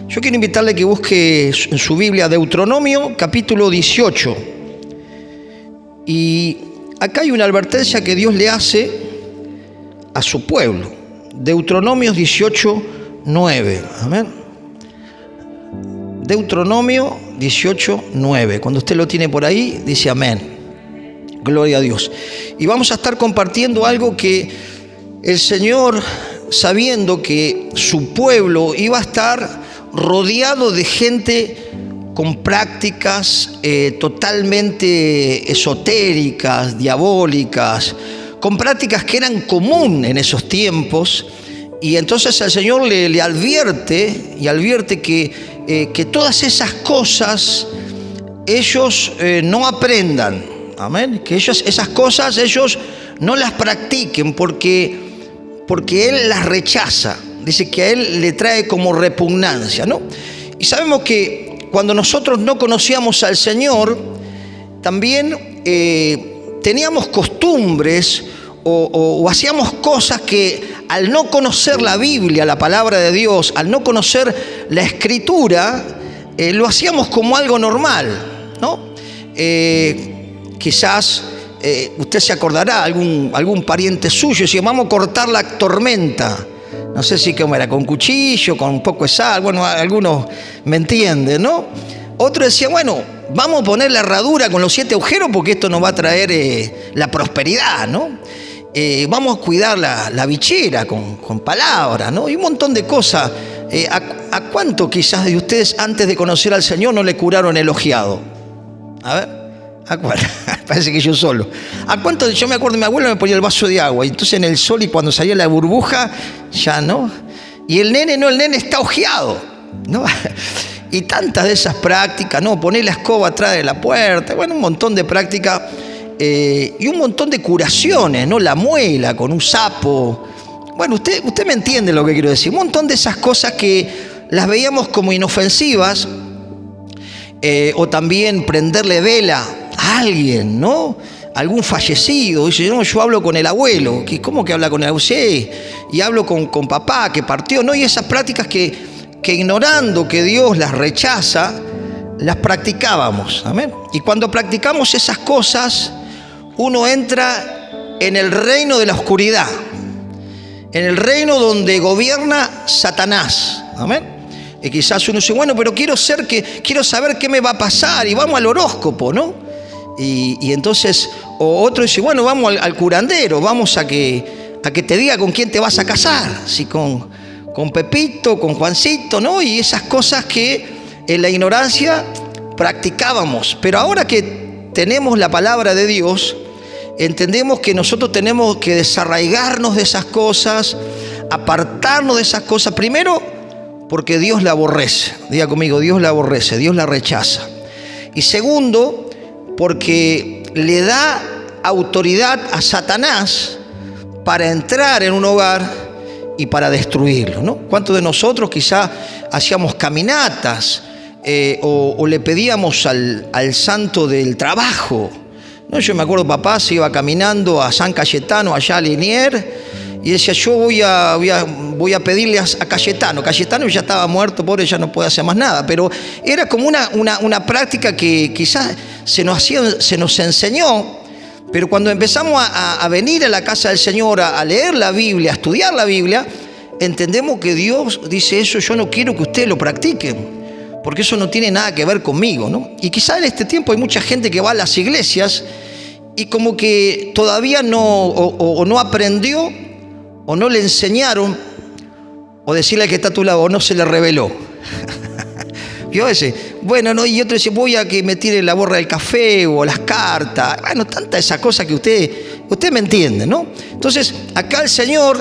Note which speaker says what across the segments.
Speaker 1: Yo quiero invitarle a que busque en su Biblia Deuteronomio capítulo 18. Y acá hay una advertencia que Dios le hace a su pueblo. Deuteronomio 18, 9. Amén. Deuteronomio 18, 9. Cuando usted lo tiene por ahí, dice amén. Gloria a Dios. Y vamos a estar compartiendo algo que el Señor, sabiendo que su pueblo iba a estar rodeado de gente con prácticas totalmente esotéricas, diabólicas, con prácticas que eran común en esos tiempos, y entonces el Señor le advierte que todas esas cosas ellos no aprendan, amén, que esas cosas ellos no las practiquen porque Él las rechaza. Dice que a Él le trae como repugnancia, ¿no? Y sabemos que cuando nosotros no conocíamos al Señor, también teníamos costumbres o hacíamos cosas que al no conocer la Biblia, la palabra de Dios, al no conocer la Escritura, lo hacíamos como algo normal, ¿no? Quizás usted se acordará, algún pariente suyo, decía, vamos a cortar la tormenta. No sé si cómo era, con cuchillo, con un poco de sal, bueno, algunos me entienden, ¿no? Otro decía, bueno, vamos a poner la herradura con los 7 agujeros porque esto nos va a traer la prosperidad, ¿no? Vamos a cuidar la bichera con palabras, ¿no? Y un montón de cosas. ¿A cuánto quizás de ustedes antes de conocer al Señor no le curaron el ojeado? A ver. ¿A cuál? Parece que yo solo. ¿A cuánto? Yo me acuerdo, mi abuelo me ponía el vaso de agua y entonces en el sol, y cuando salía la burbuja, ya no. Y el nene está ojeado, ¿no? Y tantas de esas prácticas, ¿no? Poner la escoba atrás de la puerta, bueno, un montón de prácticas y un montón de curaciones, ¿no? La muela con un sapo. Bueno, usted me entiende lo que quiero decir. Un montón de esas cosas que las veíamos como inofensivas, o también prenderle vela a alguien, ¿no? Algún fallecido. Dice, no, yo hablo con el abuelo. ¿Cómo que habla con el abuelo? Sí, y hablo con papá que partió, ¿no? Y esas prácticas que ignorando que Dios las rechaza, las practicábamos. Amén. Y cuando practicamos esas cosas, uno entra en el reino de la oscuridad, en el reino donde gobierna Satanás. Amén. Y quizás uno dice, bueno, pero quiero saber qué me va a pasar, y vamos al horóscopo, ¿no? Y entonces, o otro dice, bueno, vamos al curandero, vamos a que te diga con quién te vas a casar, si con Pepito, con Juancito, ¿no? Y esas cosas que en la ignorancia practicábamos. Pero ahora que tenemos la palabra de Dios, entendemos que nosotros tenemos que desarraigarnos de esas cosas, apartarnos de esas cosas. Primero, porque Dios la aborrece. Diga conmigo, Dios la aborrece, Dios la rechaza. Y segundo, porque le da autoridad a Satanás para entrar en un hogar y para destruirlo, ¿no? ¿Cuántos de nosotros quizá hacíamos caminatas o le pedíamos al santo del trabajo, ¿no? Yo me acuerdo, papá se iba caminando a San Cayetano, allá a Liniers, y decía, yo voy a pedirle a Cayetano. Cayetano ya estaba muerto, pobre, ya no puede hacer más nada. Pero era como una práctica que quizás se nos enseñó. Pero cuando empezamos a venir a la casa del Señor, a leer la Biblia, a estudiar la Biblia, entendemos que Dios dice eso, yo no quiero que ustedes lo practiquen, porque eso no tiene nada que ver conmigo, ¿no? Y quizás en este tiempo hay mucha gente que va a las iglesias y como que todavía no aprendió, o no le enseñaron, o decirle al que está a tu lado, o no se le reveló. Yo ese, bueno, no, y otro dice, voy a que me tire la borra del café o las cartas. Bueno, tanta esa cosa que usted me entiende, ¿no? Entonces, acá el Señor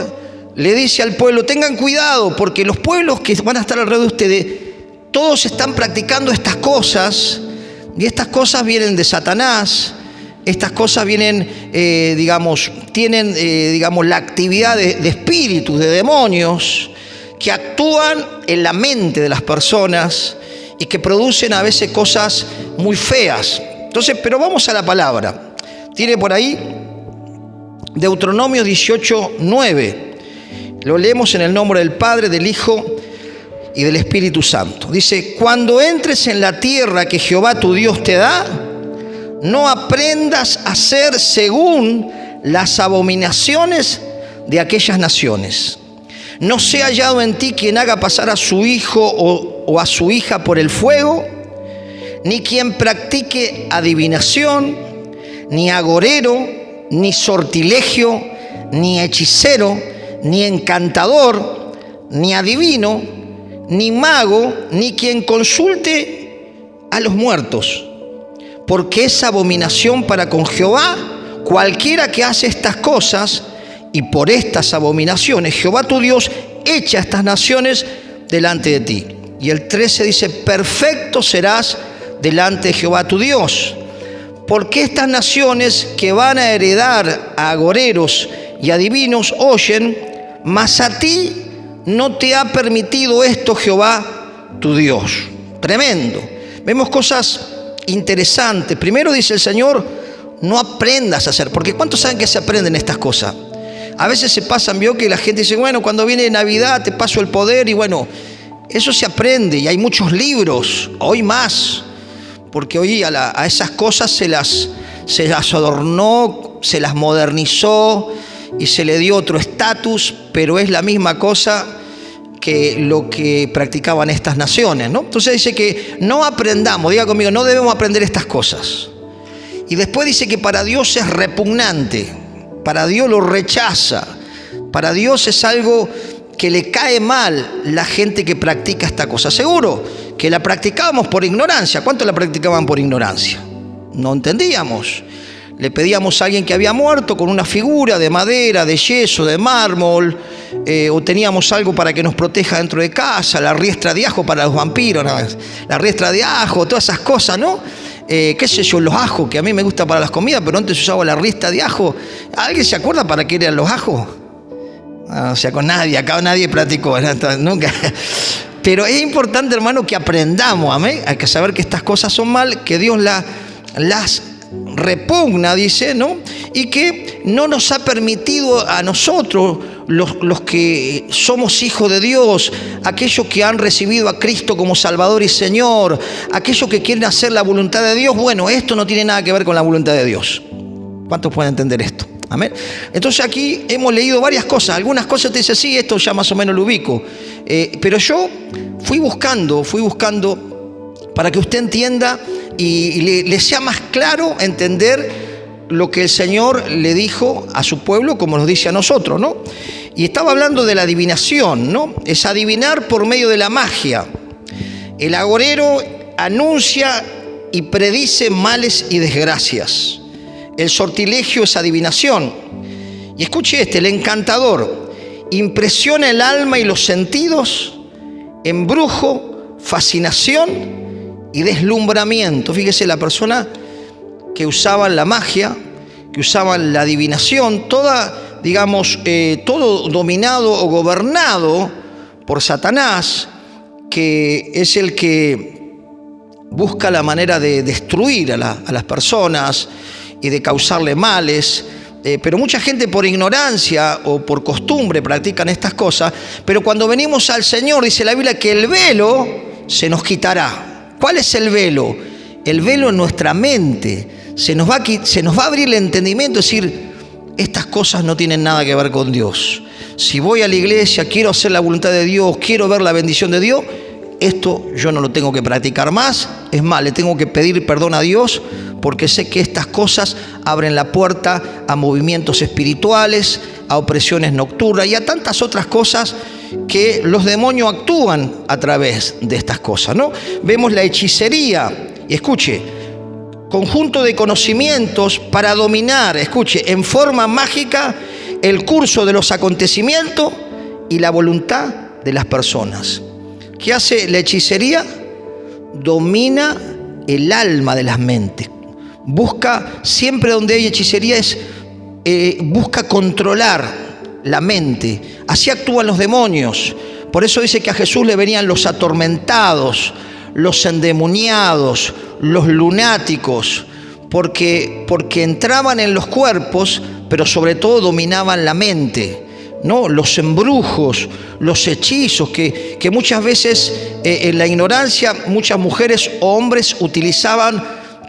Speaker 1: le dice al pueblo, tengan cuidado, porque los pueblos que van a estar alrededor de ustedes, todos están practicando estas cosas, y estas cosas vienen de Satanás. Estas cosas vienen, tienen la actividad de espíritus, de demonios, que actúan en la mente de las personas y que producen a veces cosas muy feas. Entonces, pero vamos a la palabra. Tiene por ahí Deuteronomio 18, 9. Lo leemos en el nombre del Padre, del Hijo y del Espíritu Santo. Dice, cuando entres en la tierra que Jehová tu Dios te da, no aprendas a hacer según las abominaciones de aquellas naciones. No sea hallado en ti quien haga pasar a su hijo o a su hija por el fuego, ni quien practique adivinación, ni agorero, ni sortilegio, ni hechicero, ni encantador, ni adivino, ni mago, ni quien consulte a los muertos, porque es abominación para con Jehová cualquiera que hace estas cosas, y por estas abominaciones Jehová tu Dios echa estas naciones delante de ti. Y el 13 dice, perfecto serás delante de Jehová tu Dios, porque estas naciones que van a heredar a agoreros y adivinos oyen, mas a ti no te ha permitido esto Jehová tu Dios. Tremendo. Vemos cosas interesantes. Primero dice el Señor, no aprendas a hacer, porque ¿cuántos saben que se aprenden estas cosas? A veces se pasan, vio que la gente dice, bueno, cuando viene Navidad te paso el poder, y bueno, eso se aprende, y hay muchos libros, hoy más, porque hoy a esas cosas se las adornó, se las modernizó y se le dio otro estatus, pero es la misma cosa que lo que practicaban estas naciones, ¿no? Entonces dice que no aprendamos, diga conmigo, no debemos aprender estas cosas. Y después dice que para Dios es repugnante, para Dios lo rechaza, para Dios es algo que le cae mal la gente que practica esta cosa. Seguro que la practicábamos por ignorancia. ¿Cuántos la practicaban por ignorancia? No entendíamos. Le pedíamos a alguien que había muerto con una figura de madera, de yeso, de mármol, o teníamos algo para que nos proteja dentro de casa, la riestra de ajo para los vampiros, ¿no? La riestra de ajo, todas esas cosas, ¿no? Qué sé yo, los ajos, que a mí me gusta para las comidas, pero antes se usaba la riestra de ajo. ¿Alguien se acuerda para qué eran los ajos? O sea, con nadie, acá nadie practicó, nunca. Pero es importante, hermano, que aprendamos, amén. Hay que saber que estas cosas son mal, que Dios las repugna, dice, ¿no? Y que no nos ha permitido a nosotros, los que somos hijos de Dios, aquellos que han recibido a Cristo como Salvador y Señor, aquellos que quieren hacer la voluntad de Dios. Bueno, esto no tiene nada que ver con la voluntad de Dios. ¿Cuántos pueden entender esto? Amén. Entonces aquí hemos leído varias cosas. Algunas cosas te dicen, sí, esto ya más o menos lo ubico. Pero yo fui buscando para que usted entienda y le sea más claro entender lo que el Señor le dijo a su pueblo, como nos dice a nosotros, ¿no? Y estaba hablando de la adivinación, ¿no? Es adivinar por medio de la magia. El agorero anuncia y predice males y desgracias. El sortilegio es adivinación. Y escuche el encantador impresiona el alma y los sentidos, embrujo, fascinación y deslumbramiento. Fíjese, la persona que usaban la magia, que usaban la adivinación, toda, digamos, todo dominado o gobernado por Satanás, que es el que busca la manera de destruir a las personas y de causarle males. Pero mucha gente por ignorancia o por costumbre practican estas cosas, pero cuando venimos al Señor, dice la Biblia que el velo se nos quitará. ¿Cuál es el velo? El velo en nuestra mente. Se nos va a abrir el entendimiento, es decir, estas cosas no tienen nada que ver con Dios. Si voy a la iglesia, quiero hacer la voluntad de Dios, quiero ver la bendición de Dios, esto yo no lo tengo que practicar más. Es más, le tengo que pedir perdón a Dios, porque sé que estas cosas abren la puerta a movimientos espirituales, a opresiones nocturnas y a tantas otras cosas que los demonios actúan a través de estas cosas, ¿no? Vemos la hechicería, y escuche, conjunto de conocimientos para dominar, escuche, en forma mágica el curso de los acontecimientos y la voluntad de las personas. ¿Qué hace la hechicería? Domina el alma de las mentes. Busca, siempre donde hay hechicería, busca controlar la mente. Así actúan los demonios. Por eso dice que a Jesús le venían los atormentados, los endemoniados, los lunáticos, porque entraban en los cuerpos, pero sobre todo dominaban la mente. ¿no? Los embrujos, los hechizos, que muchas veces en la ignorancia muchas mujeres o hombres utilizaban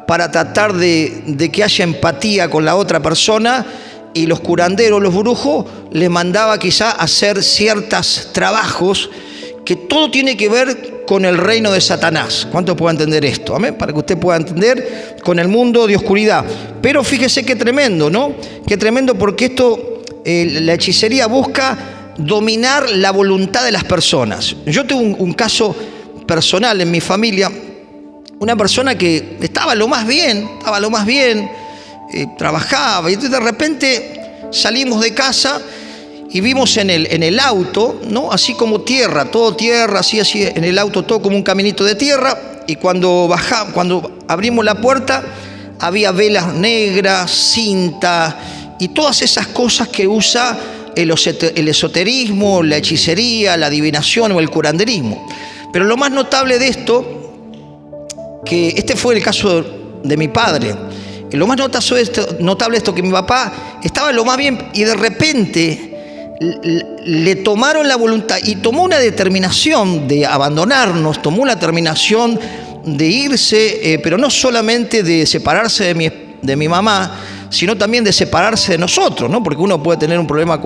Speaker 1: para tratar de que haya empatía con la otra persona, y los curanderos, los brujos, les mandaba quizá hacer ciertos trabajos que todo tiene que ver con el reino de Satanás. ¿Cuánto puede entender esto? Amén. Para que usted pueda entender, con el mundo de oscuridad. Pero fíjese qué tremendo, ¿no? Qué tremendo, porque esto, la hechicería busca dominar la voluntad de las personas. Yo tengo un caso personal en mi familia, una persona que estaba lo más bien, trabajaba, y entonces de repente salimos de casa y vimos en el auto, ¿no? Así como tierra, todo tierra, así en el auto, todo como un caminito de tierra, y cuando abrimos la puerta había velas negras, cinta y todas esas cosas que usa el esoterismo, la hechicería, la adivinación o el curanderismo. Pero lo más notable de esto, que este fue el caso de mi padre, lo más notable de esto, que mi papá estaba lo más bien y de repente le tomaron la voluntad y tomó una determinación de abandonarnos, tomó una determinación de irse, pero no solamente de separarse de mi mamá, sino también de separarse de nosotros, ¿no? Porque uno puede tener un problema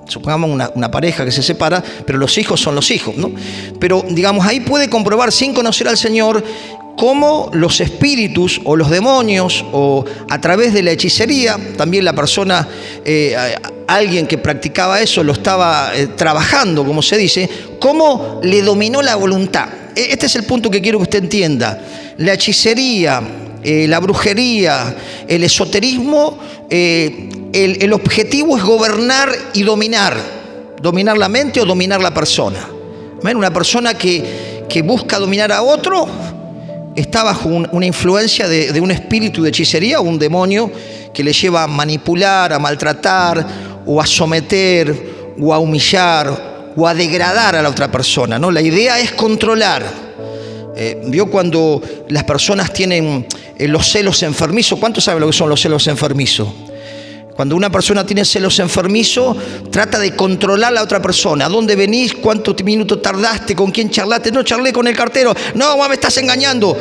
Speaker 1: supongamos una pareja que se separa, pero los hijos son los hijos, ¿no? Pero digamos, ahí puede comprobar, sin conocer al Señor, cómo los espíritus o los demonios, o a través de la hechicería, también la persona, alguien que practicaba eso, lo estaba trabajando, como se dice, cómo le dominó la voluntad. Este es el punto que quiero que usted entienda. La hechicería, la brujería, el esoterismo, el objetivo es gobernar y dominar la mente o dominar la persona. ¿Ven? Una persona que busca dominar a otro está bajo una influencia de un espíritu de hechicería o un demonio que le lleva a manipular, a maltratar, o a someter, o a humillar, o a degradar a la otra persona, ¿no? La idea es controlar. ¿Vio cuando las personas tienen los celos enfermizos? ¿Cuánto sabe lo que son los celos enfermizos? Cuando una persona tiene celos enfermizos, trata de controlar a la otra persona. ¿A dónde venís? ¿Cuántos minutos tardaste? ¿Con quién charlaste? No, charlé con el cartero. No, mamá, me estás engañando.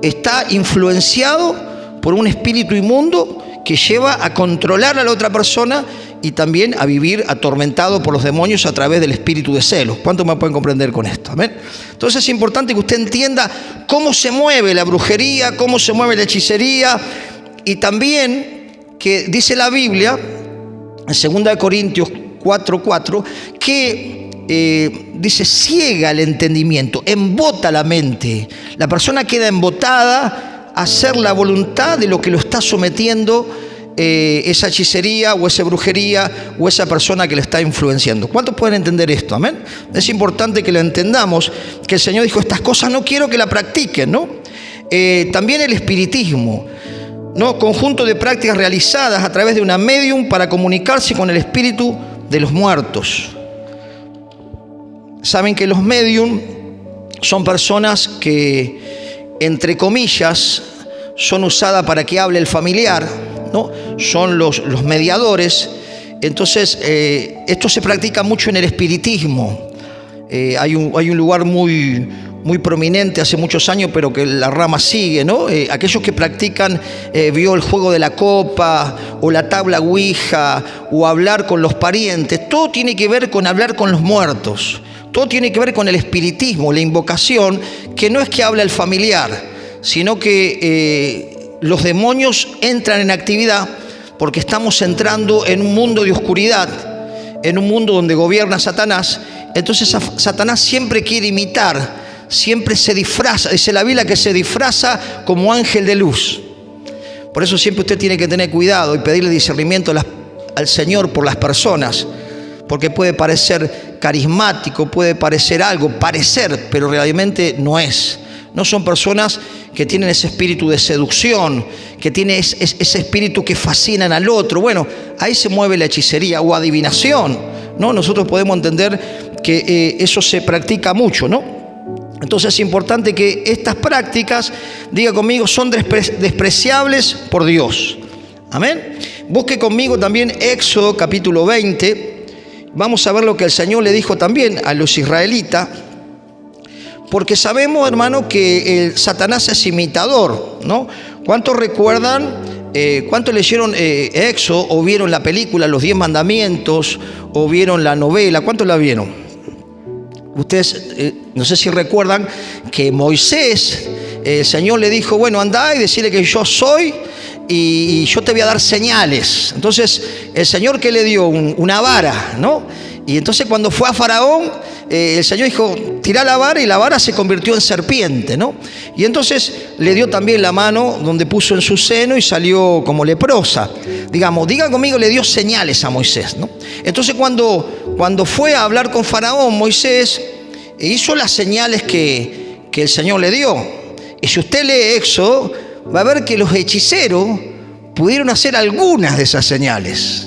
Speaker 1: Está influenciado por un espíritu inmundo que lleva a controlar a la otra persona y también a vivir atormentado por los demonios a través del espíritu de celos. ¿Cuántos me pueden comprender con esto? ¿Amén? Entonces es importante que usted entienda cómo se mueve la brujería, cómo se mueve la hechicería, y también que dice la Biblia, en 2 Corintios 4:4, que dice, ciega el entendimiento, embota la mente. La persona queda embotada a hacer la voluntad de lo que lo está sometiendo esa hechicería o esa brujería o esa persona que le está influenciando. ¿Cuántos pueden entender esto? Amén. Es importante que lo entendamos, que el Señor dijo, estas cosas no quiero que la practiquen, ¿no? También el espiritismo, ¿no? Conjunto de prácticas realizadas a través de una medium para comunicarse con el espíritu de los muertos. Saben que los medium son personas que, entre comillas, son usadas para que hable el familiar, ¿no? Son los mediadores. Entonces, esto se practica mucho en el espiritismo. Hay un lugar muy prominente hace muchos años, pero que la rama sigue, ¿no? Aquellos que practican, vio el juego de la copa, o la tabla ouija, o hablar con los parientes. Todo tiene que ver con hablar con los muertos. Todo tiene que ver con el espiritismo, la invocación, que no es que habla el familiar, sino que los demonios entran en actividad porque estamos entrando en un mundo de oscuridad, en un mundo donde gobierna Satanás. Entonces Satanás siempre quiere imitar, siempre se disfraza. Dice la Biblia que se disfraza como ángel de luz. Por eso siempre usted tiene que tener cuidado y pedirle discernimiento al Señor por las personas, porque puede parecer carismático, puede parecer algo, pero realmente no es. No son personas que tienen ese espíritu de seducción, que tienen ese espíritu que fascinan al otro. Bueno, ahí se mueve la hechicería o adivinación, ¿no? Nosotros podemos entender que eso se practica mucho, ¿no? Entonces es importante que estas prácticas, diga conmigo, son despreciables por Dios. Amén. Busque conmigo también Éxodo capítulo 20 vamos a ver lo que el Señor le dijo también a los israelitas, porque sabemos, hermano, que Satanás es imitador, ¿no? ¿Cuántos recuerdan, cuántos leyeron Éxodo o vieron la película Los 10 Mandamientos o vieron la novela? ¿Cuántos la vieron? Ustedes, no sé si recuerdan que Moisés, el Señor le dijo, bueno, andá y decirle que yo soy y yo te voy a dar señales. Entonces, el Señor que le dio una vara, ¿no? Y entonces cuando fue a Faraón, el Señor dijo, tirá la vara, y la vara se convirtió en serpiente, ¿no? Y entonces le dio también la mano donde puso en su seno y salió como leprosa. Digamos, diga conmigo, le dio señales a Moisés, ¿no? Entonces cuando fue a hablar con Faraón, Moisés hizo las señales que el Señor le dio. Y si usted lee Éxodo, va a ver que los hechiceros pudieron hacer algunas de esas señales.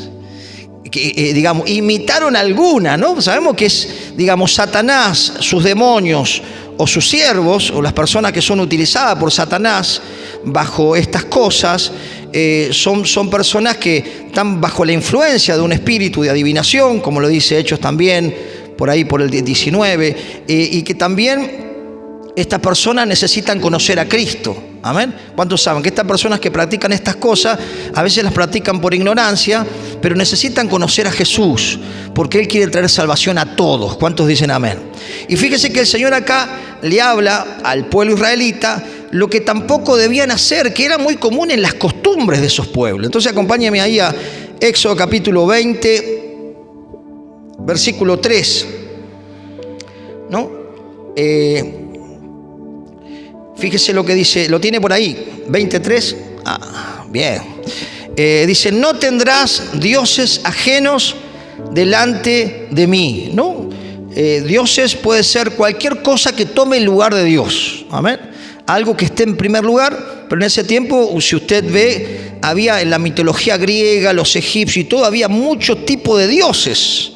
Speaker 1: Digamos, imitaron alguna, ¿no? Sabemos que es, digamos, Satanás, sus demonios o sus siervos o las personas que son utilizadas por Satanás bajo estas cosas, son personas que están bajo la influencia de un espíritu de adivinación, como lo dice Hechos también, por ahí por el 19, y que también estas personas necesitan conocer a Cristo. Amén. ¿Cuántos saben que estas personas que practican estas cosas a veces las practican por ignorancia, pero necesitan conocer a Jesús, porque Él quiere traer salvación a todos? ¿Cuántos dicen amén? Y fíjese que el Señor acá le habla al pueblo israelita lo que tampoco debían hacer, que era muy común en las costumbres de esos pueblos. Entonces acompáñame ahí a Éxodo capítulo 20, versículo 3, ¿no? Fíjese lo que dice, ¿lo tiene por ahí? 23. Bien. Dice, no tendrás dioses ajenos delante de mí, ¿no? Dioses puede ser cualquier cosa que tome el lugar de Dios. Amén. Algo que esté en primer lugar, pero en ese tiempo, si usted ve, había en la mitología griega, los egipcios y todo, había muchos tipos de dioses.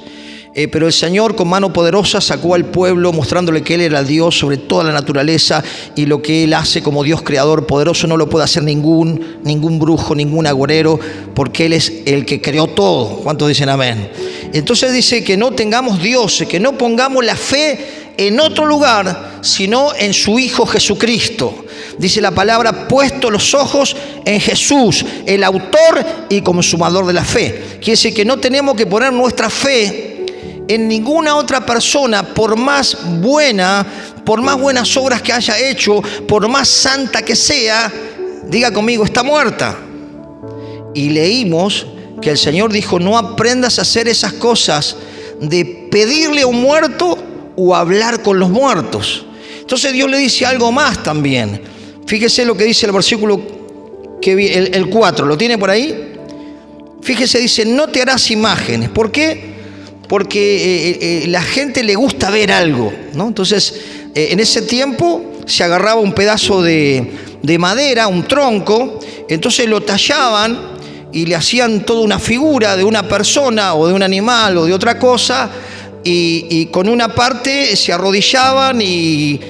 Speaker 1: Pero el Señor con mano poderosa sacó al pueblo mostrándole que Él era Dios sobre toda la naturaleza, y lo que Él hace como Dios creador poderoso no lo puede hacer ningún brujo, ningún agorero, porque Él es el que creó todo. ¿Cuántos dicen amén? Entonces dice que no tengamos dioses, que no pongamos la fe en otro lugar, sino en su Hijo Jesucristo. Dice la palabra, puesto los ojos en Jesús, el autor y consumador de la fe. Quiere decir que no tenemos que poner nuestra fe en ninguna otra persona, por más buenas obras que haya hecho, por más santa que sea. Diga conmigo, está muerta. Y leímos que el Señor dijo, no aprendas a hacer esas cosas de pedirle a un muerto o hablar con los muertos. Entonces Dios le dice algo más también. Fíjese lo que dice el versículo el 4, ¿lo tiene por ahí? Fíjese, dice, no te harás imágenes. ¿Por qué? Porque la gente le gusta ver algo, ¿no? Entonces, en ese tiempo se agarraba un pedazo de madera, un tronco, entonces lo tallaban y le hacían toda una figura de una persona o de un animal o de otra cosa, y con una parte se arrodillaban y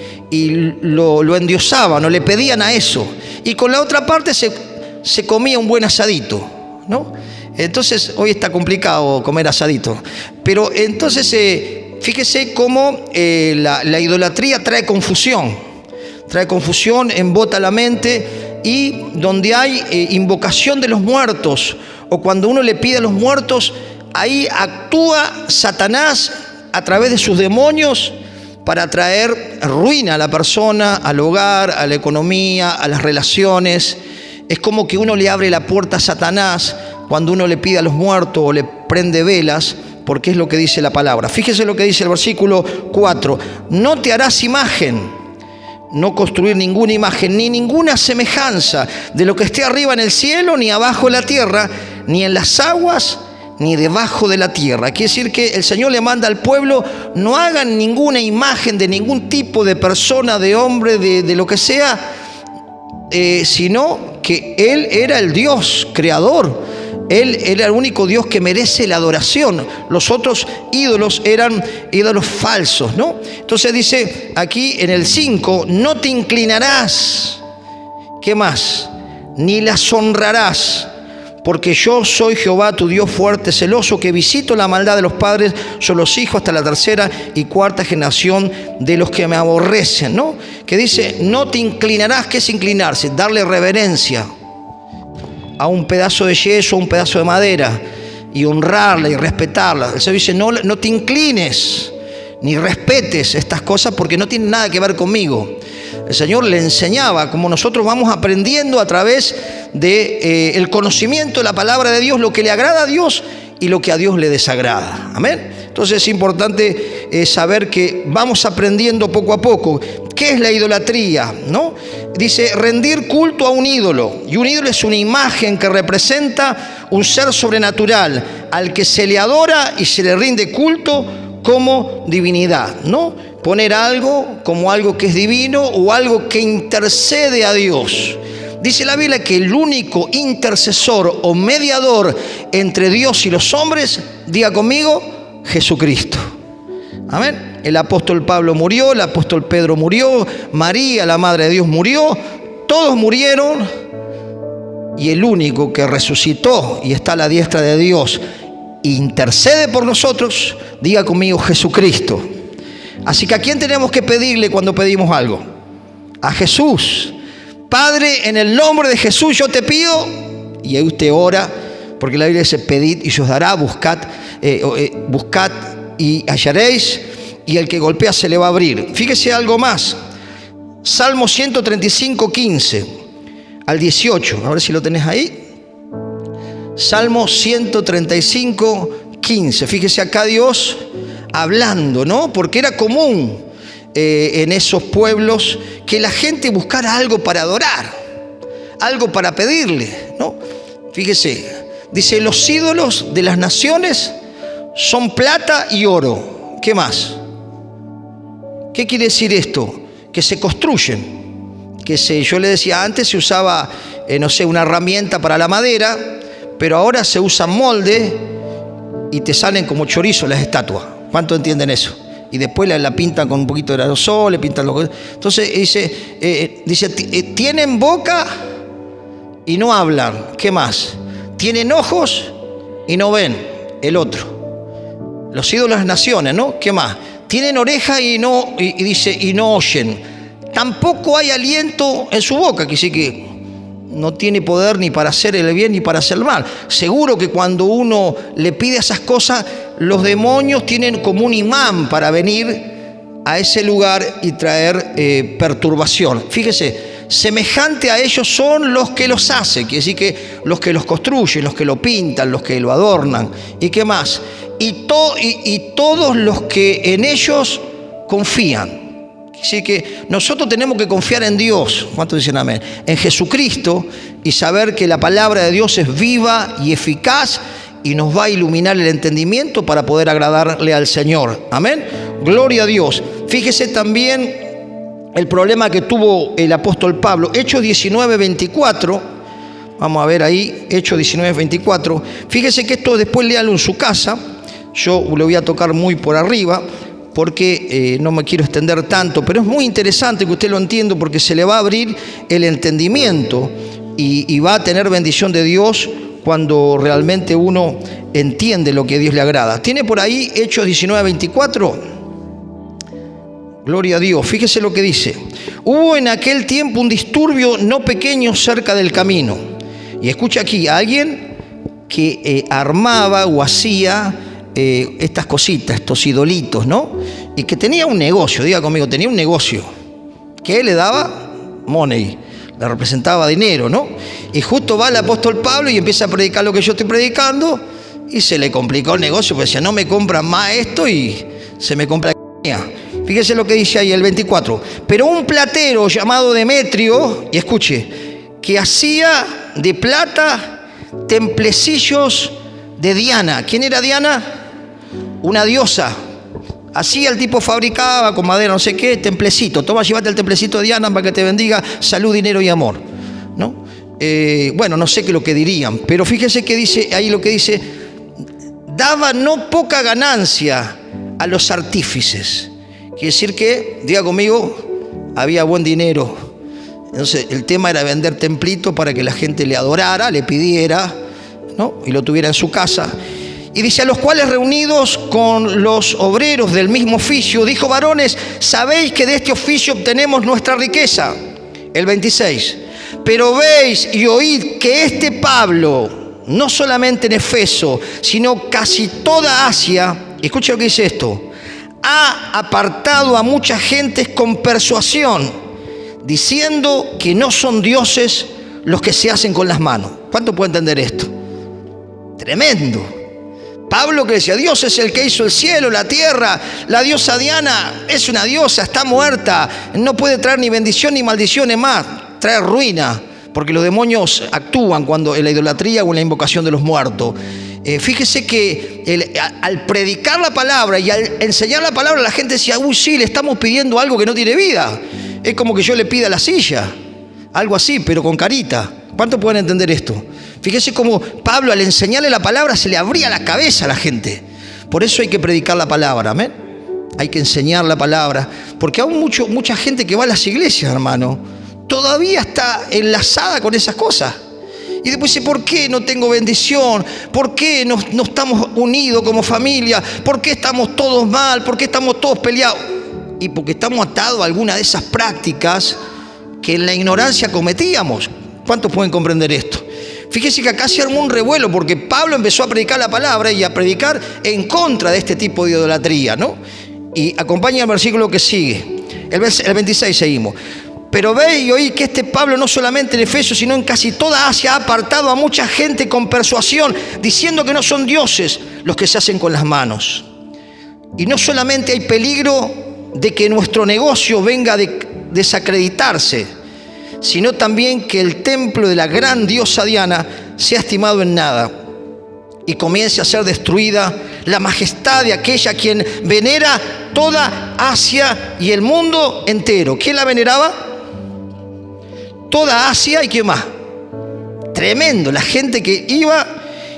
Speaker 1: lo endiosaban o le pedían a eso, y con la otra parte se comía un buen asadito, ¿no? Entonces, hoy está complicado comer asadito. Pero entonces, fíjese cómo la idolatría trae confusión. Trae confusión, embota la mente, y donde hay invocación de los muertos, o cuando uno le pide a los muertos, ahí actúa Satanás a través de sus demonios para traer ruina a la persona, al hogar, a la economía, a las relaciones. Es como que uno le abre la puerta a Satanás cuando uno le pide a los muertos o le prende velas, porque es lo que dice la palabra. Fíjese lo que dice el versículo 4. No te harás imagen, no construir ninguna imagen, ni ninguna semejanza de lo que esté arriba en el cielo, ni abajo en la tierra, ni en las aguas, ni debajo de la tierra. Quiere decir que el Señor le manda al pueblo, no hagan ninguna imagen de ningún tipo de persona, de hombre, de lo que sea, sino que Él era el Dios creador. Él era el único Dios que merece la adoración. Los otros ídolos eran ídolos falsos, ¿no? Entonces dice aquí en el 5, no te inclinarás. ¿Qué más? Ni las honrarás, porque yo soy Jehová tu Dios fuerte, celoso, que visito la maldad de los padres sobre los hijos hasta la tercera y cuarta generación de los que me aborrecen, ¿no? Que dice, no te inclinarás. ¿Qué es inclinarse? Darle reverencia a un pedazo de yeso, a un pedazo de madera, y honrarla y respetarla. El Señor dice, no te inclines ni respetes estas cosas porque no tienen nada que ver conmigo. El Señor le enseñaba, como nosotros vamos aprendiendo a través del conocimiento de la palabra de Dios, lo que le agrada a Dios y lo que a Dios le desagrada. Amén. Entonces es importante saber que vamos aprendiendo poco a poco. ¿Qué es la idolatría? ¿No? Dice, rendir culto a un ídolo. Y un ídolo es una imagen que representa un ser sobrenatural al que se le adora y se le rinde culto como divinidad, ¿no? Poner algo como algo que es divino o algo que intercede a Dios. Dice la Biblia que el único intercesor o mediador entre Dios y los hombres, diga conmigo, Jesucristo. Amén. El apóstol Pablo murió, el apóstol Pedro murió, María, la Madre de Dios, murió. Todos murieron y el único que resucitó y está a la diestra de Dios intercede por nosotros, diga conmigo, Jesucristo. Así que ¿a quién tenemos que pedirle cuando pedimos algo? A Jesús. Padre, en el nombre de Jesús yo te pido, y ahí usted ora, porque la Biblia dice, pedid y se os dará, buscad y hallaréis, y el que golpea se le va a abrir. Fíjese algo más. Salmo 135, 15 al 18. A ver si lo tenés ahí. Salmo 135, 15. Fíjese acá Dios hablando, ¿no? Porque era común en esos pueblos que la gente buscara algo para adorar, algo para pedirle, ¿no? Fíjese, dice, los ídolos de las naciones son plata y oro. ¿Qué más? ¿Qué quiere decir esto? Que se construyen. Yo le decía, antes se usaba, una herramienta para la madera, pero ahora se usa molde y te salen como chorizo las estatuas. ¿Cuánto entienden eso? Y después la pintan con un poquito de aerosol, le pintan los... Entonces dice, tienen boca y no hablan. ¿Qué más? Tienen ojos y no ven. El otro. Los ídolos de las naciones, ¿no? ¿Qué más? Tienen oreja y no oyen. Tampoco hay aliento en su boca, que sí que no tiene poder ni para hacer el bien ni para hacer el mal. Seguro que cuando uno le pide esas cosas, los demonios tienen como un imán para venir a ese lugar y traer perturbación. Fíjese, semejante a ellos son los que los hacen, quiere decir que los que los construyen, los que lo pintan, los que lo adornan. ¿Y qué más? Y todos los que en ellos confían. Así que nosotros tenemos que confiar en Dios. ¿Cuántos dicen amén? En Jesucristo, y saber que la palabra de Dios es viva y eficaz y nos va a iluminar el entendimiento para poder agradarle al Señor. Amén. Gloria a Dios. Fíjese también el problema que tuvo el apóstol Pablo. Hechos 19:24. Vamos a ver ahí, Hechos 19:24. Fíjese que esto después léalo en su casa. Yo le voy a tocar muy por arriba, porque no me quiero extender tanto, pero es muy interesante que usted lo entienda, porque se le va a abrir el entendimiento y va a tener bendición de Dios cuando realmente uno entiende lo que a Dios le agrada. ¿Tiene por ahí Hechos 19:24? Gloria a Dios. Fíjese lo que dice. Hubo en aquel tiempo un disturbio no pequeño cerca del camino. Y escucha aquí, alguien que armaba o hacía estas cositas, estos idolitos, ¿no? Y que tenía un negocio, diga conmigo, tenía un negocio que le daba money, le representaba dinero, ¿no? Y justo va el apóstol Pablo y empieza a predicar lo que yo estoy predicando y se le complicó el negocio, porque decía, no me compran más esto y se me compra la... Fíjese lo que dice ahí el 24. Pero un platero llamado Demetrio, y escuche, que hacía de plata templecillos de Diana. ¿Quién era Diana? Una diosa. Así el tipo fabricaba con madera, no sé qué, templecito. Toma, llévate el templecito de Diana para que te bendiga salud, dinero y amor, ¿no? Bueno, no sé qué es lo que dirían, pero fíjese que dice ahí lo que dice: daba no poca ganancia a los artífices. Quiere decir que, diga conmigo, había buen dinero. Entonces el tema era vender templitos para que la gente le adorara, le pidiera, ¿no? Y lo tuviera en su casa. Y dice, a los cuales reunidos con los obreros del mismo oficio, dijo: varones, sabéis que de este oficio obtenemos nuestra riqueza. El 26. Pero veis y oíd que este Pablo, no solamente en Efeso, sino casi toda Asia, escucha lo que dice esto, ha apartado a muchas gentes con persuasión, diciendo que no son dioses los que se hacen con las manos. ¿Cuánto puede entender esto? Tremendo. Pablo, que decía, Dios es el que hizo el cielo, la tierra, la diosa Diana es una diosa, está muerta, no puede traer ni bendición ni maldición, es más, trae ruina, porque los demonios actúan cuando en la idolatría o en la invocación de los muertos. Fíjese que al predicar la palabra y al enseñar la palabra, la gente decía, uy, sí, le estamos pidiendo algo que no tiene vida. Es como que yo le pida la silla, algo así, pero con carita. ¿Cuánto pueden entender esto? Fíjese cómo Pablo, al enseñarle la palabra, se le abría la cabeza a la gente. Por eso hay que predicar la palabra, amén. Hay que enseñar la palabra, porque aún mucha gente que va a las iglesias, hermano, todavía está enlazada con esas cosas. Y después dice, ¿por qué no tengo bendición? ¿Por qué no estamos unidos como familia? ¿Por qué estamos todos mal? ¿Por qué estamos todos peleados? Y porque estamos atados a alguna de esas prácticas que en la ignorancia cometíamos. ¿Cuántos pueden comprender esto? Fíjese que acá se armó un revuelo porque Pablo empezó a predicar la palabra y a predicar en contra de este tipo de idolatría, ¿no? Y acompaña el versículo que sigue. El 26 seguimos. Pero ve y oí que este Pablo no solamente en Efesios, sino en casi toda Asia ha apartado a mucha gente con persuasión, diciendo que no son dioses los que se hacen con las manos. Y no solamente hay peligro de que nuestro negocio venga a desacreditarse, sino también que el templo de la gran diosa Diana sea estimado en nada y comience a ser destruida la majestad de aquella a quien venera toda Asia y el mundo entero. ¿Quién la veneraba? Toda Asia y ¿quién más? Tremendo, la gente que iba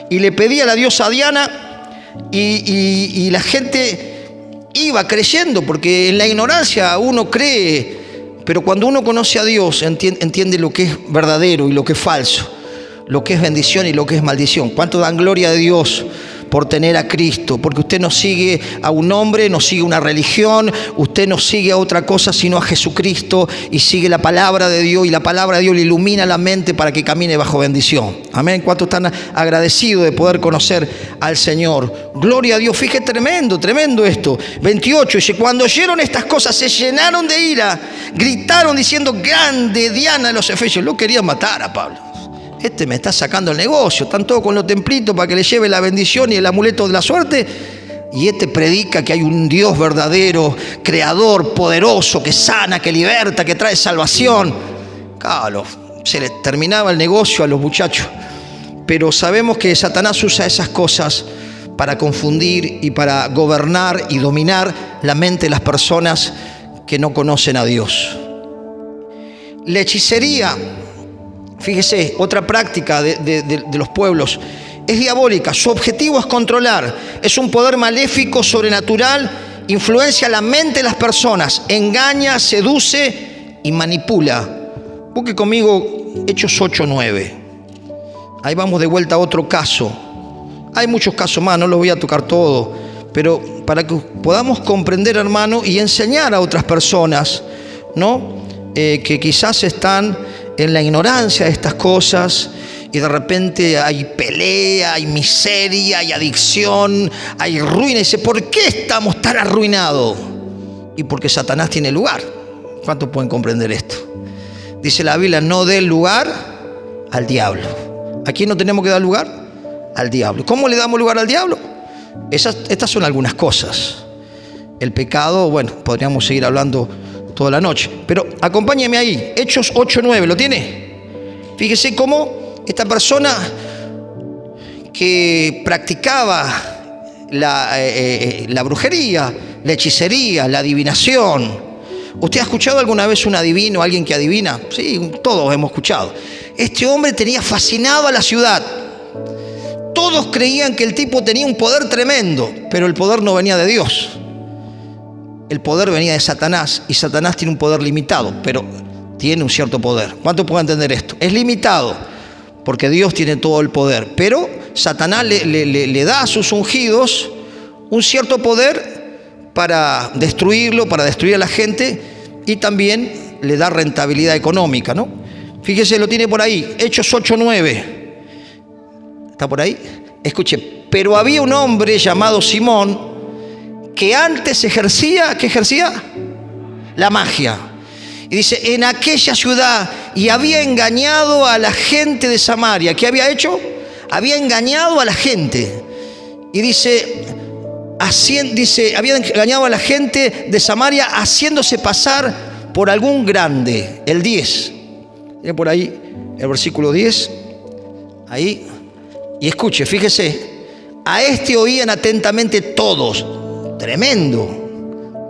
Speaker 1: y le pedía a la diosa Diana y la gente iba creyendo, porque en la ignorancia uno cree. Pero cuando uno conoce a Dios, entiende lo que es verdadero y lo que es falso, lo que es bendición y lo que es maldición. ¿Cuánto dan gloria a Dios por tener a Cristo? Porque usted no sigue a un hombre, no sigue una religión, usted no sigue a otra cosa sino a Jesucristo y sigue la palabra de Dios, y la palabra de Dios le ilumina la mente para que camine bajo bendición. Amén. ¿Cuántos están agradecidos de poder conocer al Señor? Gloria a Dios. Fíjate, tremendo esto. 28 dice, cuando oyeron estas cosas se llenaron de ira, gritaron diciendo, grande Diana de los Efesios. Lo querían matar a Pablo. Este me está sacando el negocio, están todos con los templitos para que le lleve la bendición y el amuleto de la suerte, y este predica que hay un Dios verdadero, creador, poderoso, que sana, que liberta, que trae salvación. Claro, se les terminaba el negocio a los muchachos, pero sabemos que Satanás usa esas cosas para confundir y para gobernar y dominar la mente de las personas que no conocen a Dios. La hechicería, fíjese, otra práctica de los pueblos, es diabólica. Su objetivo es controlar. Es un poder maléfico, sobrenatural, influencia la mente de las personas, engaña, seduce y manipula. Busque conmigo Hechos 8:9. Ahí vamos de vuelta a otro caso. Hay muchos casos más, no los voy a tocar todos, pero para que podamos comprender, hermano, y enseñar a otras personas, ¿no? Que quizás están en la ignorancia de estas cosas y de repente hay pelea, hay miseria, hay adicción, hay ruina. Y dice, ¿por qué estamos tan arruinados? Y porque Satanás tiene lugar. ¿Cuántos pueden comprender esto? Dice la Biblia, no dé lugar al diablo. ¿A quién no tenemos que dar lugar? Al diablo. ¿Cómo le damos lugar al diablo? Estas son algunas cosas. El pecado, bueno, podríamos seguir hablando toda la noche, pero acompáñeme ahí, Hechos 8:9, ¿lo tiene? Fíjese cómo esta persona que practicaba la brujería, la hechicería, la adivinación. ¿Usted ha escuchado alguna vez un adivino, alguien que adivina? Sí, todos hemos escuchado. Este hombre tenía fascinado a la ciudad. Todos creían que el tipo tenía un poder tremendo, pero el poder no venía de Dios. El poder venía de Satanás, y Satanás tiene un poder limitado, pero tiene un cierto poder. ¿Cuánto puede entender esto? Es limitado, porque Dios tiene todo el poder. Pero Satanás le da a sus ungidos un cierto poder para destruirlo, para destruir a la gente, y también le da rentabilidad económica, ¿no? Fíjese, lo tiene por ahí, Hechos 8:9. ¿Está por ahí? Escuche, pero había un hombre llamado Simón que antes ejercía, ¿qué ejercía? La magia. Y dice, en aquella ciudad, y había engañado a la gente de Samaria. ¿Qué había hecho? Había engañado a la gente. Y dice, había engañado a la gente de Samaria haciéndose pasar por algún grande. El 10. Tiene por ahí el versículo 10. Ahí. Y escuche, fíjese, a este oían atentamente todos. Tremendo.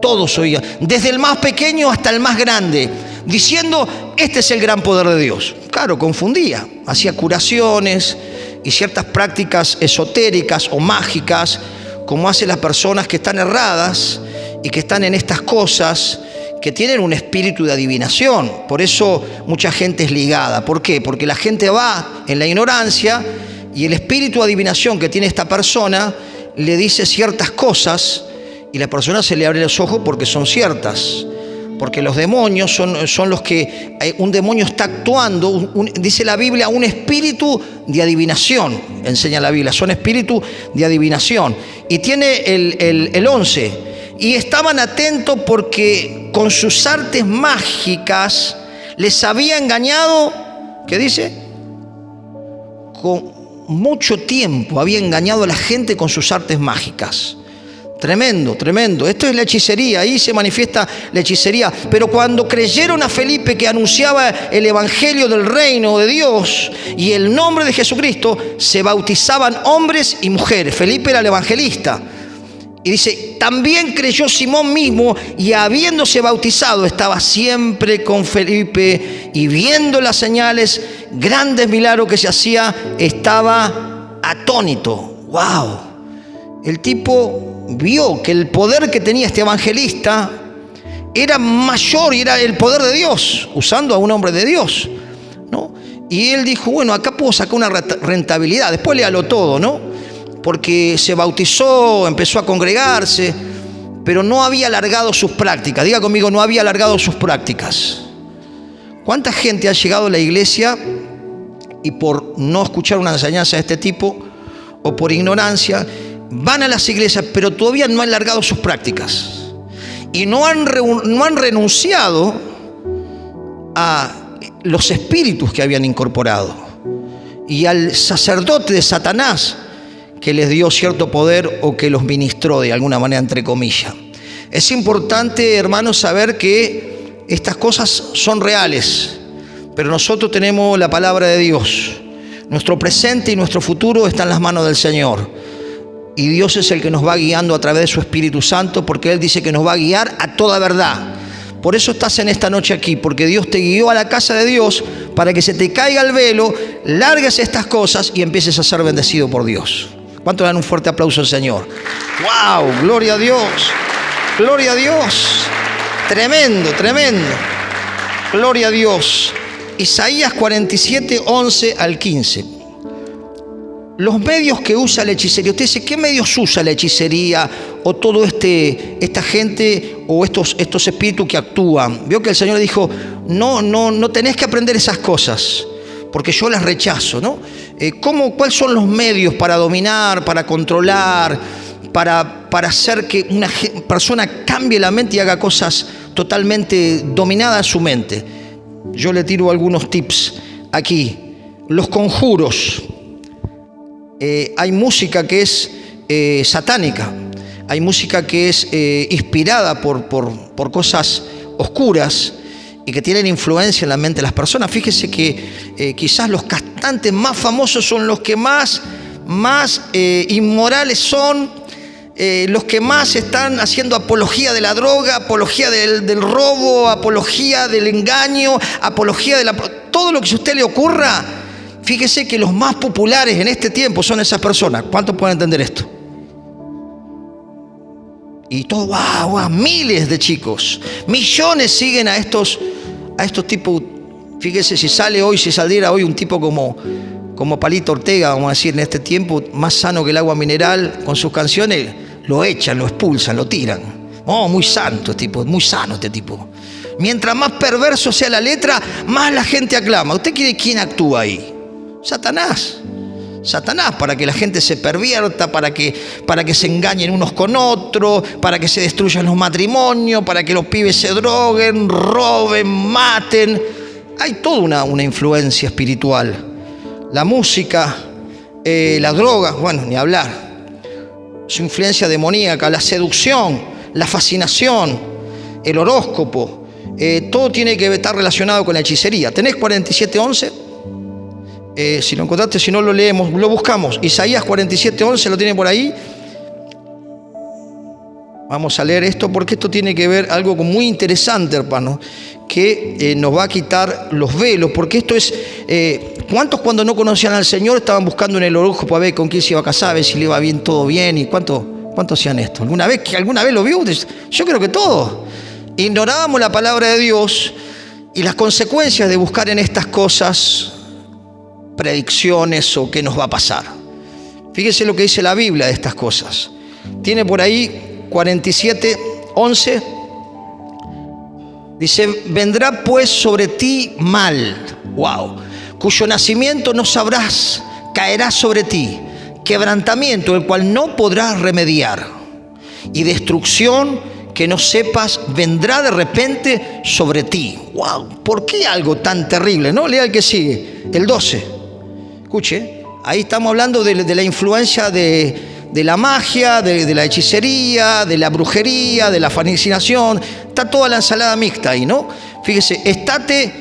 Speaker 1: Todos oían, desde el más pequeño hasta el más grande, diciendo, este es el gran poder de Dios. Claro, confundía, hacía curaciones y ciertas prácticas esotéricas o mágicas, como hacen las personas que están erradas y que están en estas cosas, que tienen un espíritu de adivinación. Por eso mucha gente es ligada. ¿Por qué? Porque la gente va en la ignorancia y el espíritu de adivinación que tiene esta persona le dice ciertas cosas y la persona se le abre los ojos porque son ciertas. Porque los demonios son los que... Un demonio está actuando, dice la Biblia, un espíritu de adivinación, enseña la Biblia, son espíritus de adivinación. Y tiene el 11, y estaban atentos porque con sus artes mágicas les había engañado, ¿qué dice? Con mucho tiempo había engañado a la gente con sus artes mágicas. Tremendo, tremendo. Esto es la hechicería, ahí se manifiesta la hechicería. Pero cuando creyeron a Felipe que anunciaba el evangelio del reino de Dios y el nombre de Jesucristo, se bautizaban hombres y mujeres. Felipe era el evangelista. Y dice, también creyó Simón mismo, y habiéndose bautizado estaba siempre con Felipe, y viendo las señales, grandes milagros que se hacía, estaba atónito. ¡Wow! El tipo vio que el poder que tenía este evangelista era mayor y era el poder de Dios, usando a un hombre de Dios, ¿no? Y él dijo, bueno, acá puedo sacar una rentabilidad. Después léalo todo, ¿no? Porque se bautizó, empezó a congregarse, pero no había alargado sus prácticas. Diga conmigo, no había alargado sus prácticas. ¿Cuánta gente ha llegado a la iglesia y por no escuchar una enseñanza de este tipo o por ignorancia van a las iglesias, pero todavía no han alargado sus prácticas y no han renunciado a los espíritus que habían incorporado y al sacerdote de Satanás que les dio cierto poder o que los ministró de alguna manera, entre comillas? Es importante, hermanos, saber que estas cosas son reales, pero nosotros tenemos la palabra de Dios. Nuestro presente y nuestro futuro está en las manos del Señor. Y Dios es el que nos va guiando a través de su Espíritu Santo, porque Él dice que nos va a guiar a toda verdad. Por eso estás en esta noche aquí, porque Dios te guió a la casa de Dios para que se te caiga el velo, largues estas cosas y empieces a ser bendecido por Dios. ¿Cuánto dan un fuerte aplauso al Señor? ¡Wow! ¡Gloria a Dios! ¡Gloria a Dios! Tremendo, tremendo. ¡Gloria a Dios! Isaías 47, 11 al 15. Los medios que usa la hechicería. Usted dice, ¿qué medios usa la hechicería o todo esta gente o estos espíritus que actúan? Vio que el Señor le dijo, no tenés que aprender esas cosas, porque yo las rechazo, ¿no? ¿Cuáles son los medios para dominar, para controlar, para hacer que una persona cambie la mente y haga cosas totalmente dominadas su mente? Yo le tiro algunos tips aquí. Los conjuros. Hay música que es satánica, hay música que es inspirada por cosas oscuras y que tienen influencia en la mente de las personas. Fíjese que quizás los cantantes más famosos son los que más inmorales son, los que más están haciendo apología de la droga, apología del robo, apología del engaño, apología de todo lo que a usted le ocurra. Fíjese que los más populares en este tiempo son esas personas. ¿Cuántos pueden entender esto? Y todo, wow, miles de chicos, millones siguen a estos tipos. Fíjese si saliera hoy un tipo como como Palito Ortega, vamos a decir, en este tiempo, más sano que el agua mineral, con sus canciones, lo echan, lo expulsan, lo tiran. Oh, muy santo tipo, muy sano este tipo. Mientras más perverso sea la letra, más la gente aclama. ¿Usted quiere quién actúa ahí? Satanás. Satanás, para que la gente se pervierta, para que se engañen unos con otros, para que se destruyan los matrimonios, para que los pibes se droguen, roben, maten. Hay toda una influencia espiritual. La música, las drogas, bueno, ni hablar. Su influencia demoníaca, la seducción, la fascinación, el horóscopo, todo tiene que estar relacionado con la hechicería. ¿Tenés 47:11? Si lo encontraste, si no lo leemos, lo buscamos. Isaías 47:11, ¿lo tiene por ahí? Vamos a leer esto porque esto tiene que ver algo muy interesante, hermano, que nos va a quitar los velos, porque esto es... ¿Cuántos cuando no conocían al Señor estaban buscando en el horóscopo a ver con quién se iba a casar, a ver si le iba bien, todo bien? ¿Y cuántos hacían esto? ¿Alguna vez lo vio? Yo creo que todos. Ignorábamos la palabra de Dios y las consecuencias de buscar en estas cosas predicciones o qué nos va a pasar. Fíjese lo que dice la Biblia de estas cosas. Tiene por ahí 47:11. Dice: vendrá pues sobre ti mal, wow, cuyo nacimiento no sabrás, caerá sobre ti, quebrantamiento el cual no podrás remediar, y destrucción que no sepas vendrá de repente sobre ti. Wow, ¿por qué algo tan terrible? No, lea el que sigue, el 12. Escuche, ahí estamos hablando de la influencia de la magia, de la hechicería, de la brujería, de la fascinación. Está toda la ensalada mixta ahí, ¿no? Fíjese, estate,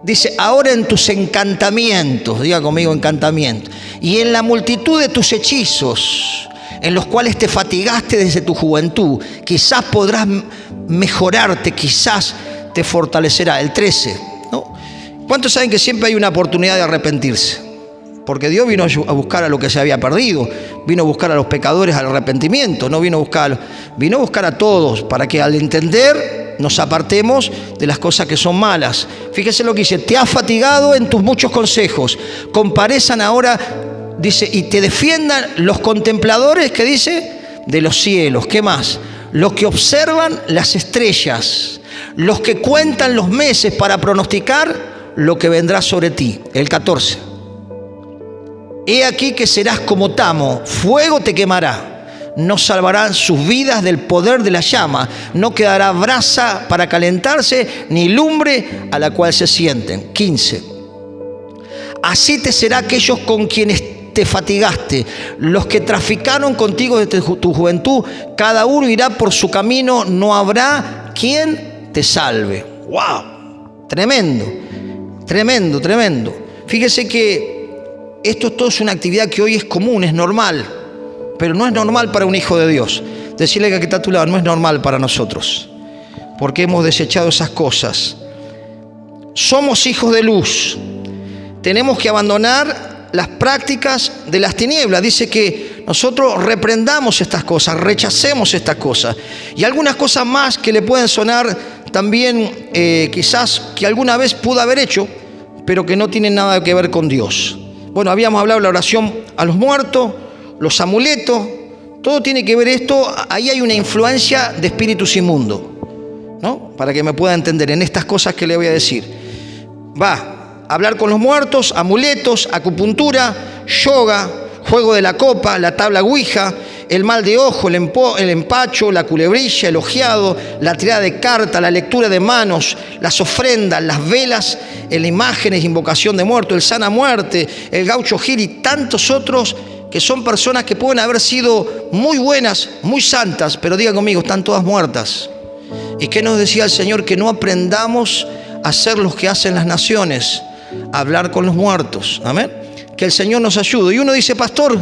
Speaker 1: dice, ahora en tus encantamientos, diga conmigo encantamientos, y en la multitud de tus hechizos, en los cuales te fatigaste desde tu juventud. Quizás podrás mejorarte, quizás te fortalecerá. El 13, ¿no? ¿Cuántos saben que siempre hay una oportunidad de arrepentirse? Porque Dios vino a buscar a lo que se había perdido, vino a buscar a los pecadores al arrepentimiento, no vino a buscar a todos, para que al entender nos apartemos de las cosas que son malas. Fíjese lo que dice: te has fatigado en tus muchos consejos, comparezcan ahora, dice, y te defiendan los contempladores, ¿qué dice? De los cielos. ¿Qué más? Los que observan las estrellas, los que cuentan los meses para pronosticar lo que vendrá sobre ti. El 14. He aquí que serás como tamo, fuego te quemará, no salvarán sus vidas del poder de la llama, no quedará brasa para calentarse, ni lumbre a la cual se sienten. 15. Así te será aquellos con quienes te fatigaste, los que traficaron contigo desde tu juventud, cada uno irá por su camino, no habrá quien te salve. ¡Wow! Tremendo, tremendo, tremendo. Fíjese que esto todo es una actividad que hoy es común, es normal, pero no es normal para un hijo de Dios. Decirle que está a tu lado, no es normal para nosotros, porque hemos desechado esas cosas. Somos hijos de luz. Tenemos que abandonar las prácticas de las tinieblas. Dice que nosotros reprendamos estas cosas, rechacemos estas cosas. Y algunas cosas más que le pueden sonar también, quizás que alguna vez pudo haber hecho, pero que no tienen nada que ver con Dios. Bueno, habíamos hablado de la oración a los muertos, los amuletos, todo tiene que ver esto. Ahí hay una influencia de espíritus inmundos, ¿no? Para que me pueda entender en estas cosas que le voy a decir. Va a hablar con los muertos, amuletos, acupuntura, yoga, juego de la copa, la tabla ouija, el mal de ojo, el empacho, la culebrilla, el ojeado, la tirada de cartas, la lectura de manos, las ofrendas, las velas, las imágenes, invocación de muertos, el sana muerte, el gaucho gil y tantos otros que son personas que pueden haber sido muy buenas, muy santas, pero digan conmigo, están todas muertas. ¿Y qué nos decía el Señor? Que no aprendamos a hacer lo que hacen las naciones, a hablar con los muertos. Amén. Que el Señor nos ayude. Y uno dice: pastor,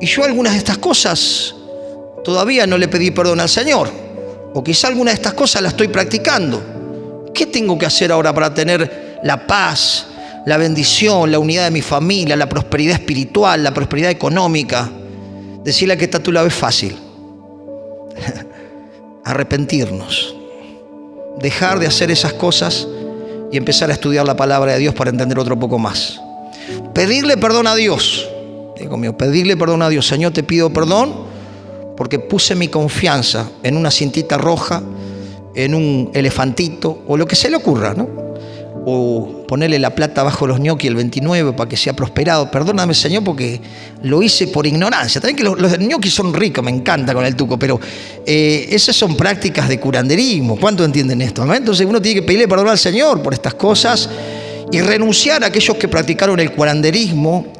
Speaker 1: y yo algunas de estas cosas todavía no le pedí perdón al Señor, o quizá algunas de estas cosas las estoy practicando. ¿Qué tengo que hacer ahora para tener la paz, la bendición, la unidad de mi familia, la prosperidad espiritual, la prosperidad económica? Decirle que está a tu lado es fácil. Arrepentirnos, dejar de hacer esas cosas y empezar a estudiar la palabra de Dios para entender otro poco más. pedirle perdón a Dios. Digo conmigo, pedirle perdón a Dios. Señor, te pido perdón porque puse mi confianza en una cintita roja, en un elefantito, o lo que se le ocurra, ¿no? O ponerle la plata bajo los ñoquis el 29 para que sea prosperado. Perdóname, Señor, porque lo hice por ignorancia. También que los ñoquis son ricos, me encanta con el tuco, pero esas son prácticas de curanderismo. ¿Cuánto entienden esto? ¿No? Entonces uno tiene que pedirle perdón al Señor por estas cosas y renunciar a aquellos que practicaron el curanderismo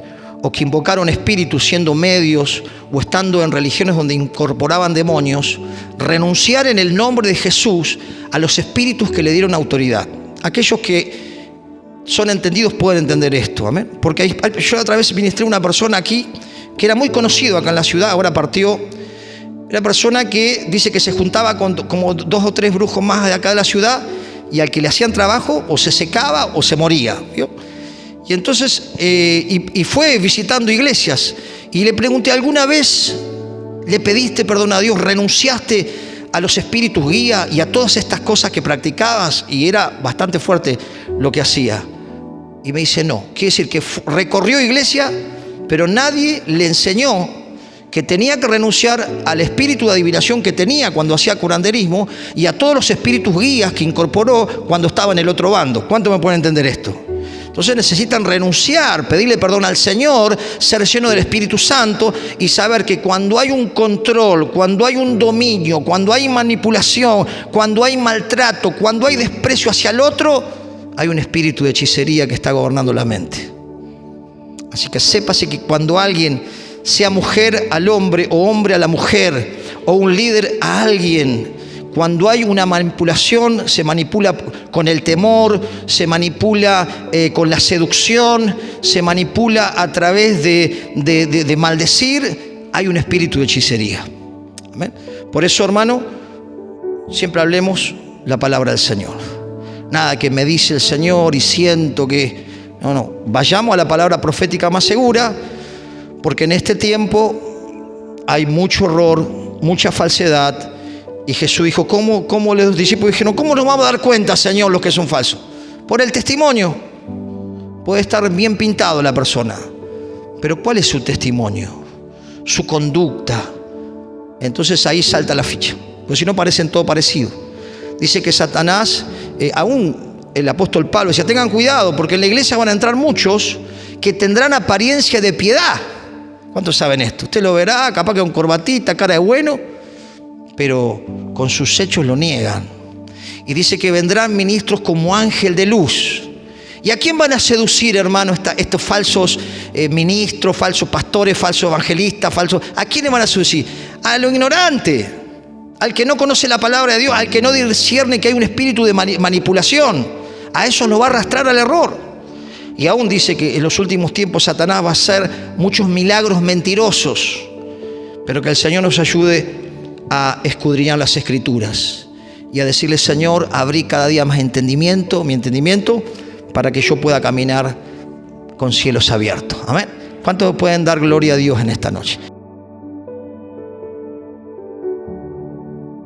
Speaker 1: o que invocaron espíritus siendo medios o estando en religiones donde incorporaban demonios. Renunciar en el nombre de Jesús a los espíritus que le dieron autoridad. Aquellos que son entendidos pueden entender esto, amén. Porque yo otra vez ministré a una persona aquí que era muy conocido acá en la ciudad, ahora partió. Era una persona que dice que se juntaba con como 2 o 3 brujos más de acá de la ciudad y al que le hacían trabajo o se secaba o se moría, ¿vio? Y entonces y fue visitando iglesias y le pregunté, ¿alguna vez le pediste perdón a Dios? ¿Renunciaste a los espíritus guía y a todas estas cosas que practicabas? Y era bastante fuerte lo que hacía. Y me dice, no. Quiere decir que recorrió iglesia, pero nadie le enseñó que tenía que renunciar al espíritu de adivinación que tenía cuando hacía curanderismo y a todos los espíritus guías que incorporó cuando estaba en el otro bando. ¿Cuánto me pueden entender esto? Entonces necesitan renunciar, pedirle perdón al Señor, ser lleno del Espíritu Santo y saber que cuando hay un control, cuando hay un dominio, cuando hay manipulación, cuando hay maltrato, cuando hay desprecio hacia el otro, hay un espíritu de hechicería que está gobernando la mente. Así que sépase que cuando alguien, sea mujer al hombre o hombre a la mujer, o un líder a alguien, cuando hay una manipulación, se manipula con el temor, se manipula con la seducción, se manipula a través de maldecir, hay un espíritu de hechicería. ¿Amén? Por eso, hermano, siempre hablemos la palabra del Señor. Nada que me dice el Señor y siento que... No, vayamos a la palabra profética más segura, porque en este tiempo hay mucho error, mucha falsedad. Y Jesús dijo, ¿cómo los discípulos dijeron, cómo nos vamos a dar cuenta, Señor, los que son falsos? Por el testimonio. Puede estar bien pintado la persona, pero ¿cuál es su testimonio? Su conducta. Entonces ahí salta la ficha, porque si no parecen todo parecido. Dice que Satanás, aún el apóstol Pablo decía, tengan cuidado, porque en la iglesia van a entrar muchos que tendrán apariencia de piedad. ¿Cuántos saben esto? Usted lo verá, capaz que con corbatita, cara de bueno, pero con sus hechos lo niegan. Y dice que vendrán ministros como ángel de luz. ¿Y a quién van a seducir, hermano, estos falsos ministros, falsos pastores, falsos evangelistas, falsos? ¿A quiénes van a seducir? A lo ignorante, al que no conoce la palabra de Dios, al que no discierne que hay un espíritu de manipulación. A eso lo va a arrastrar al error. Y aún dice que en los últimos tiempos Satanás va a hacer muchos milagros mentirosos, pero que el Señor nos ayude a escudriñar las Escrituras y a decirle, Señor, abrí cada día más mi entendimiento, para que yo pueda caminar con cielos abiertos. Amén. ¿Cuántos pueden dar gloria a Dios en esta noche?